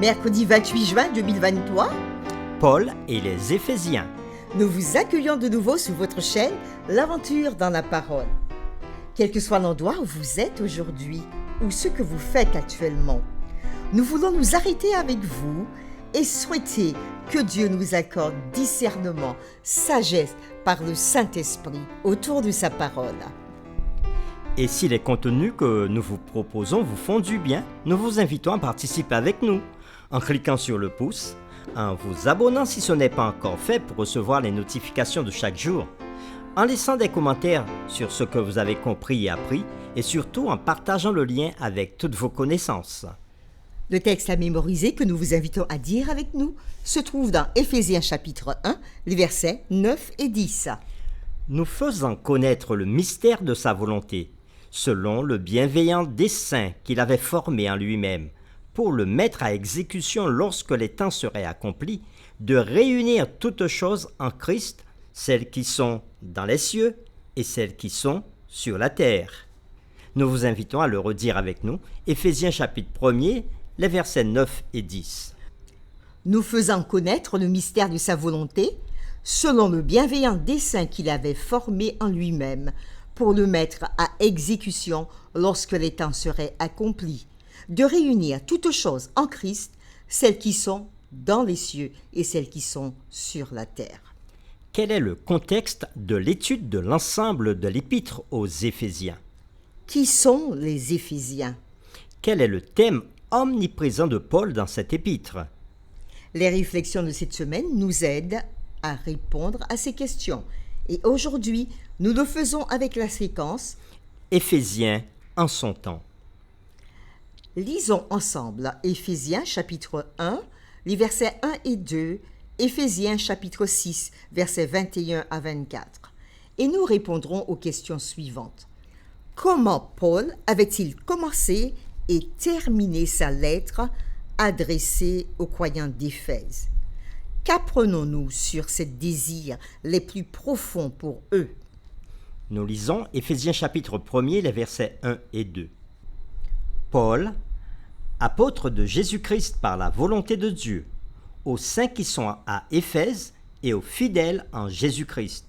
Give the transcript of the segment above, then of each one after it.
Mercredi 28 juin 2023, Paul et les Éphésiens. nous vous accueillons de nouveau sur votre chaîne L'Aventure dans la Parole. Quel que soit l'endroit où vous êtes aujourd'hui ou ce que vous faites actuellement, nous voulons nous arrêter avec vous et souhaiter que Dieu nous accorde discernement, sagesse par le Saint-Esprit autour de sa parole. Et si les contenus que nous vous proposons vous font du bien, nous vous invitons à participer avec nous en cliquant sur le pouce, en vous abonnant si ce n'est pas encore fait pour recevoir les notifications de chaque jour, en laissant des commentaires sur ce que vous avez compris et appris et surtout en partageant le lien avec toutes vos connaissances. Le texte à mémoriser que nous vous invitons à dire avec nous se trouve dans Éphésiens chapitre 1, les versets 9 et 10. Nous faisant connaître le mystère de sa volonté, selon le bienveillant dessein qu'il avait formé en lui-même, pour le mettre à exécution lorsque les temps seraient accomplis, de réunir toutes choses en Christ, celles qui sont dans les cieux et celles qui sont sur la terre. Nous vous invitons à le redire avec nous, Éphésiens chapitre 1er, les versets 9 et 10. Nous faisant connaître le mystère de sa volonté, selon le bienveillant dessein qu'il avait formé en lui-même, pour le mettre à exécution lorsque les temps seraient accomplis, de réunir toutes choses en Christ, celles qui sont dans les cieux et celles qui sont sur la terre. Quel est le contexte de l'étude de l'ensemble de l'épître aux Éphésiens? Qui sont les Éphésiens? Quel est le thème omniprésent de Paul dans cette épître? Les réflexions de cette semaine nous aident à répondre à ces questions. Et aujourd'hui, nous le faisons avec la séquence Éphésiens en son temps. Lisons ensemble Éphésiens chapitre 1, les versets 1 et 2, Éphésiens chapitre 6, versets 21 à 24. Et nous répondrons aux questions suivantes. Comment Paul avait-il commencé et terminé sa lettre adressée aux croyants d'Éphèse? Qu'apprenons-nous sur ces désirs les plus profonds pour eux? Nous lisons Éphésiens chapitre 1er, les versets 1 et 2. Paul, apôtre de Jésus-Christ par la volonté de Dieu, aux saints qui sont à Éphèse et aux fidèles en Jésus-Christ,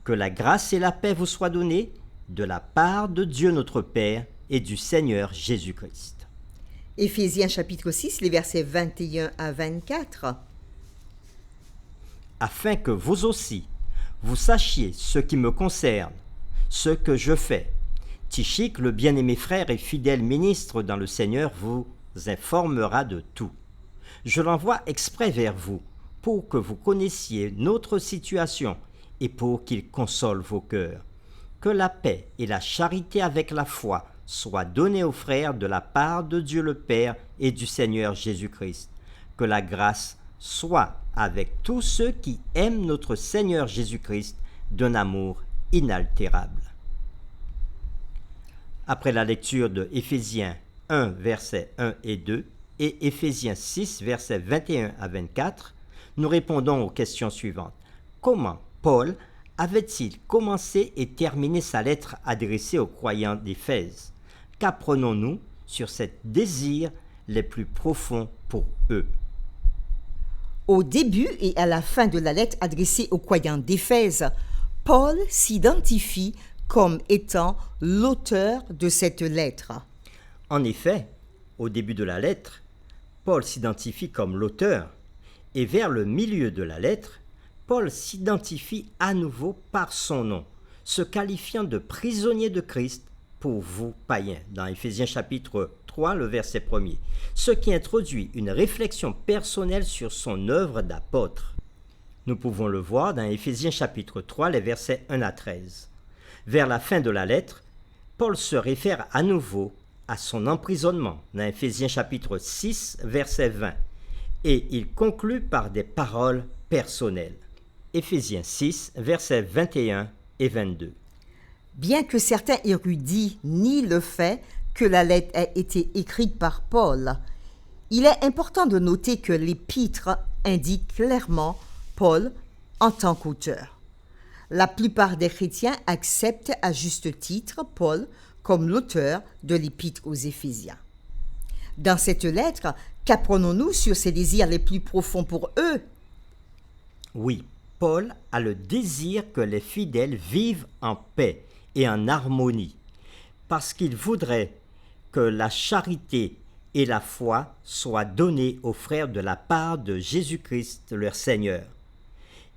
que la grâce et la paix vous soient données de la part de Dieu notre Père et du Seigneur Jésus-Christ. Éphésiens chapitre 6, les versets 21 à 24. Afin que vous aussi, vous sachiez ce qui me concerne, ce que je fais. Tychique, le bien-aimé frère et fidèle ministre dans le Seigneur, vous informera de tout. Je l'envoie exprès vers vous, pour que vous connaissiez notre situation et pour qu'il console vos cœurs. Que la paix et la charité avec la foi soient données aux frères de la part de Dieu le Père et du Seigneur Jésus-Christ. Que la grâce soit avec tous ceux qui aiment notre Seigneur Jésus-Christ d'un amour inaltérable. Après la lecture de Éphésiens 1, versets 1 et 2 et Éphésiens 6, versets 21 à 24, nous répondons aux questions suivantes. Comment Paul avait-il commencé et terminé sa lettre adressée aux croyants d'Éphèse? Qu'apprenons-nous sur ces désirs les plus profonds pour eux? Au début et à la fin de la lettre adressée aux croyants d'Éphèse, Paul s'identifie comme étant l'auteur de cette lettre. En effet, au début de la lettre, Paul s'identifie comme l'auteur, et vers le milieu de la lettre, Paul s'identifie à nouveau par son nom, se qualifiant de prisonnier de Christ pour vous païens, dans Éphésiens chapitre 3, le verset 1er, ce qui introduit une réflexion personnelle sur son œuvre d'apôtre. Nous pouvons le voir dans Éphésiens chapitre 3, les versets 1 à 13. Vers la fin de la lettre, Paul se réfère à nouveau à son emprisonnement, dans Éphésiens chapitre 6, verset 20, et il conclut par des paroles personnelles. Éphésiens 6, versets 21 et 22. Bien que certains érudits nient le fait que la lettre ait été écrite par Paul, il est important de noter que l'épître indique clairement Paul en tant qu'auteur. La plupart des chrétiens acceptent à juste titre Paul comme l'auteur de l'épître aux Éphésiens. Dans cette lettre, qu'apprenons-nous sur ses désirs les plus profonds pour eux? Oui, Paul a le désir que les fidèles vivent en paix et en harmonie, parce qu'il voudrait que la charité et la foi soient données aux frères de la part de Jésus-Christ, leur Seigneur.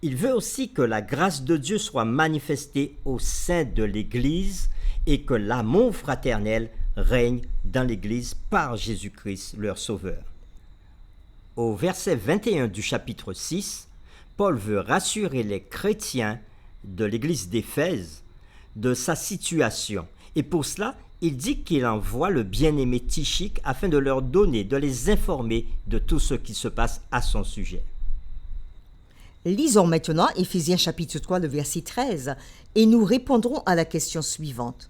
Il veut aussi que la grâce de Dieu soit manifestée au sein de l'Église et que l'amour fraternel règne dans l'Église par Jésus-Christ, leur Sauveur. Au verset 21 du chapitre 6, Paul veut rassurer les chrétiens de l'Église d'Éphèse de sa situation. Et pour cela, il dit qu'il envoie le bien-aimé Tychik afin de leur donner, de les informer de tout ce qui se passe à son sujet. Lisons maintenant Éphésiens chapitre 3, le verset 13, et nous répondrons à la question suivante.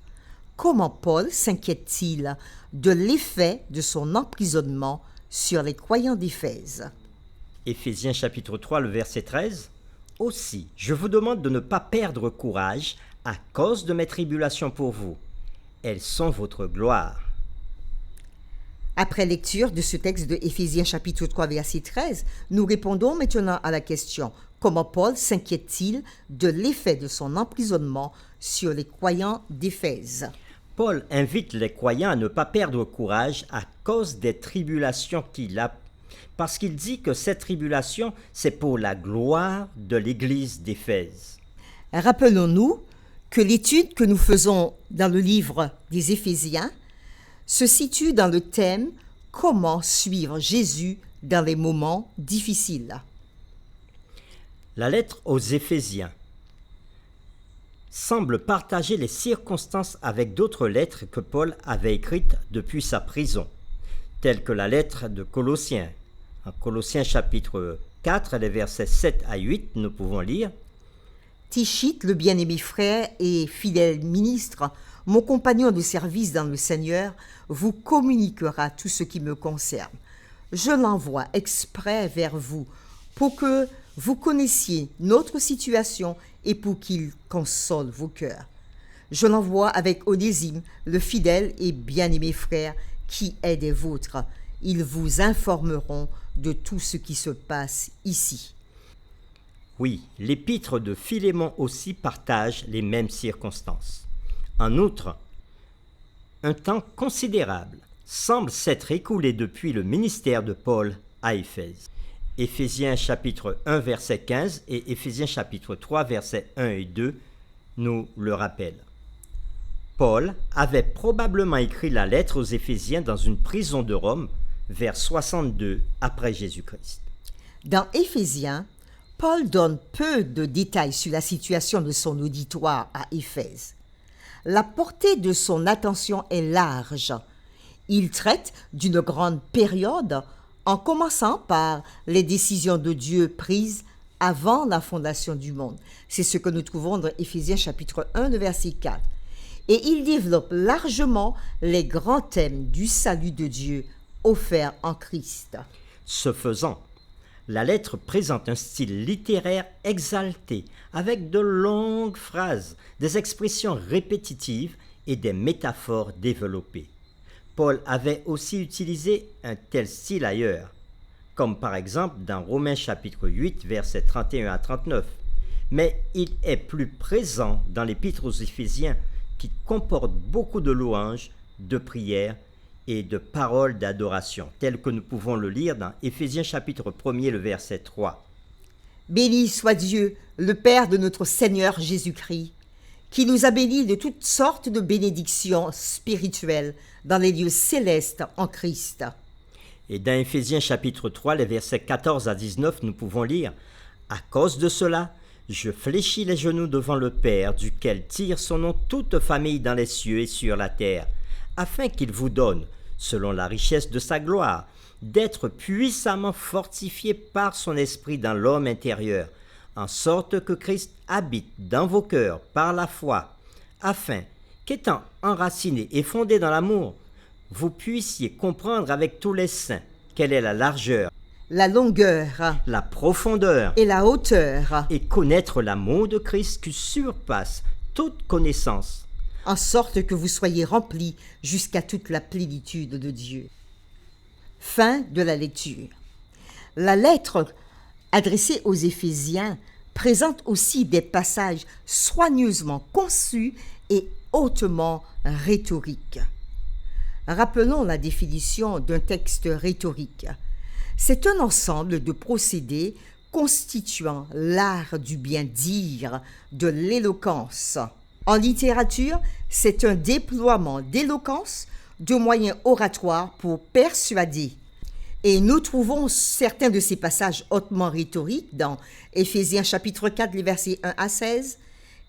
Comment Paul s'inquiète-t-il de l'effet de son emprisonnement sur les croyants d'Éphèse? Éphésiens chapitre 3, le verset 13. Aussi, je vous demande de ne pas perdre courage à cause de mes tribulations pour vous. Elles sont votre gloire. Après lecture de ce texte de Éphésiens chapitre 3, verset 13, nous répondons maintenant à la question « Comment Paul s'inquiète-t-il de l'effet de son emprisonnement sur les croyants d'Éphèse ?» Paul invite les croyants à ne pas perdre courage à cause des tribulations qu'il a, parce qu'il dit que cette tribulation, c'est pour la gloire de l'Église d'Éphèse. Rappelons-nous que l'étude que nous faisons dans le livre des Éphésiens se situe dans le thème « Comment suivre Jésus dans les moments difficiles ». La lettre aux Éphésiens semble partager les circonstances avec d'autres lettres que Paul avait écrites depuis sa prison, telles que la lettre de Colossiens. En Colossiens chapitre 4, les versets 7 à 8, nous pouvons lire « Tychik, le bien-aimé frère et fidèle ministre, mon compagnon de service dans le Seigneur, vous communiquera tout ce qui me concerne. Je l'envoie exprès vers vous pour que vous connaissiez notre situation et pour qu'il console vos cœurs. Je l'envoie avec Onésime, le fidèle et bien-aimé frère qui est des vôtres. Ils vous informeront de tout ce qui se passe ici. » Oui, l'épître de Philémon aussi partage les mêmes circonstances. En outre, un temps considérable semble s'être écoulé depuis le ministère de Paul à Éphèse. Éphésiens chapitre 1 verset 15 et Éphésiens chapitre 3 versets 1 et 2 nous le rappellent. Paul avait probablement écrit la lettre aux Éphésiens dans une prison de Rome vers 62 après Jésus-Christ. Dans Éphésiens, Paul donne peu de détails sur la situation de son auditoire à Éphèse. La portée de son attention est large. Il traite d'une grande période en commençant par les décisions de Dieu prises avant la fondation du monde. C'est ce que nous trouvons dans Éphésiens chapitre 1, verset 4. Et il développe largement les grands thèmes du salut de Dieu offert en Christ. Ce faisant, la lettre présente un style littéraire exalté, avec de longues phrases, des expressions répétitives et des métaphores développées. Paul avait aussi utilisé un tel style ailleurs, comme par exemple dans Romains chapitre 8, versets 31 à 39. Mais il est plus présent dans l'épître aux Éphésiens qui comporte beaucoup de louanges, de prières et de paroles d'adoration, telles que nous pouvons le lire dans Éphésiens chapitre 1er, le verset 3. Béni soit Dieu, le Père de notre Seigneur Jésus-Christ, qui nous a bénis de toutes sortes de bénédictions spirituelles dans les lieux célestes en Christ. Et dans Éphésiens chapitre 3, les versets 14 à 19, nous pouvons lire « À cause de cela, je fléchis les genoux devant le Père, duquel tire son nom toute famille dans les cieux et sur la terre, afin qu'il vous donne, selon la richesse de sa gloire, d'être puissamment fortifié par son esprit dans l'homme intérieur, en sorte que Christ habite dans vos cœurs par la foi, afin qu'étant enraciné et fondé dans l'amour, vous puissiez comprendre avec tous les saints quelle est la largeur, la longueur, la profondeur et la hauteur, et connaître l'amour de Christ qui surpasse toute connaissance, en sorte que vous soyez remplis jusqu'à toute la plénitude de Dieu. Fin de la lecture. La lettre adressée aux Éphésiens présente aussi des passages soigneusement conçus et hautement rhétoriques. Rappelons la définition d'un texte rhétorique. C'est un ensemble de procédés constituant l'art du bien dire, de l'éloquence. En littérature, c'est un déploiement d'éloquence, de moyens oratoires pour persuader. Et nous trouvons certains de ces passages hautement rhétoriques dans Éphésiens chapitre 4, les versets 1 à 16,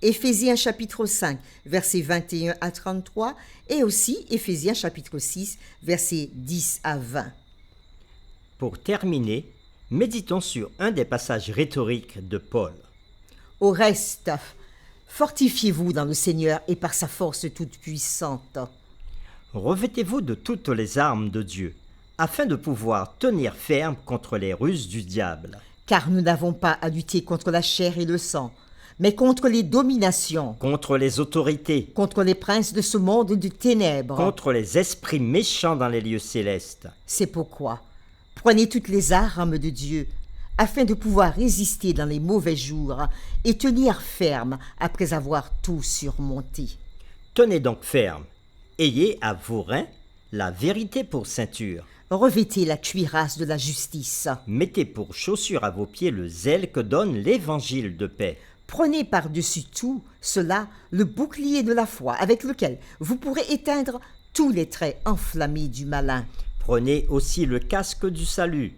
Éphésiens chapitre 5, versets 21 à 33, et aussi Éphésiens chapitre 6, versets 10 à 20. Pour terminer, méditons sur un des passages rhétoriques de Paul. Au reste, fortifiez-vous dans le Seigneur et par sa force toute puissante. Revêtez-vous de toutes les armes de Dieu, afin de pouvoir tenir ferme contre les ruses du diable. Car nous n'avons pas à lutter contre la chair et le sang, mais contre les dominations, Contre les autorités, contre les princes de ce monde de ténèbres. contre les esprits méchants dans les lieux célestes. C'est pourquoi prenez toutes les armes de Dieu, afin de pouvoir résister dans les mauvais jours et tenir ferme après avoir tout surmonté. Tenez donc ferme. Ayez à vos reins la vérité pour ceinture. Revêtez la cuirasse de la justice. Mettez pour chaussure à vos pieds le zèle que donne l'évangile de paix. Prenez par-dessus tout cela le bouclier de la foi avec lequel vous pourrez éteindre tous les traits enflammés du malin. Prenez aussi le casque du salut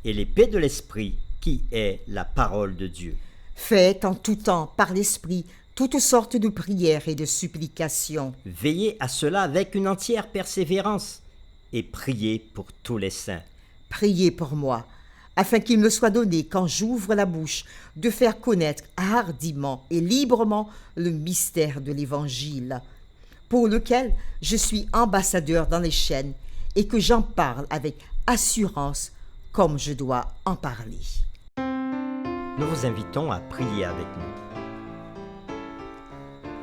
et l'épée de l'esprit qui est la parole de Dieu. Faites en tout temps par l'Esprit toutes sortes de prières et de supplications. Veillez à cela avec une entière persévérance et priez pour tous les saints. Priez pour moi, afin qu'il me soit donné, quand j'ouvre la bouche, de faire connaître hardiment et librement le mystère de l'Évangile, pour lequel je suis ambassadeur dans les chaînes et que j'en parle avec assurance comme je dois en parler. Nous vous invitons à prier avec nous.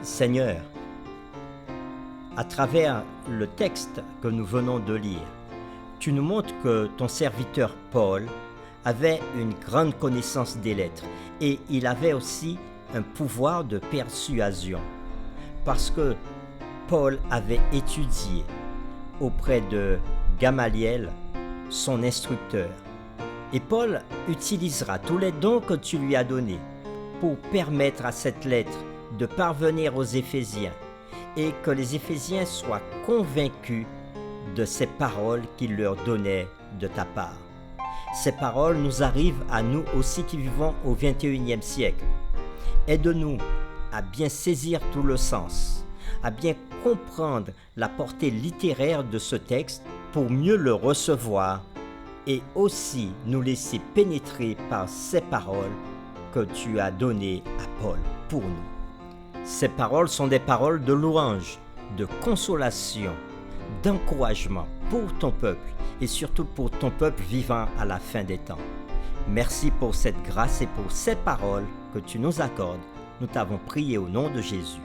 Seigneur, à travers le texte que nous venons de lire, tu nous montres que ton serviteur Paul avait une grande connaissance des lettres et il avait aussi un pouvoir de persuasion parce que Paul avait étudié auprès de Gamaliel, son instructeur. Et Paul utilisera tous les dons que tu lui as donnés pour permettre à cette lettre de parvenir aux Éphésiens et que les Éphésiens soient convaincus de ces paroles qu'il leur donnait de ta part. Ces paroles nous arrivent à nous aussi qui vivons au XXIe siècle. Aide-nous à bien saisir tout le sens, à bien comprendre la portée littéraire de ce texte pour mieux le recevoir et aussi nous laisser pénétrer par ces paroles que tu as données à Paul pour nous. Ces paroles sont des paroles de louange, de consolation, d'encouragement pour ton peuple et surtout pour ton peuple vivant à la fin des temps. Merci pour cette grâce et pour ces paroles que tu nous accordes. Nous t'avons prié au nom de Jésus.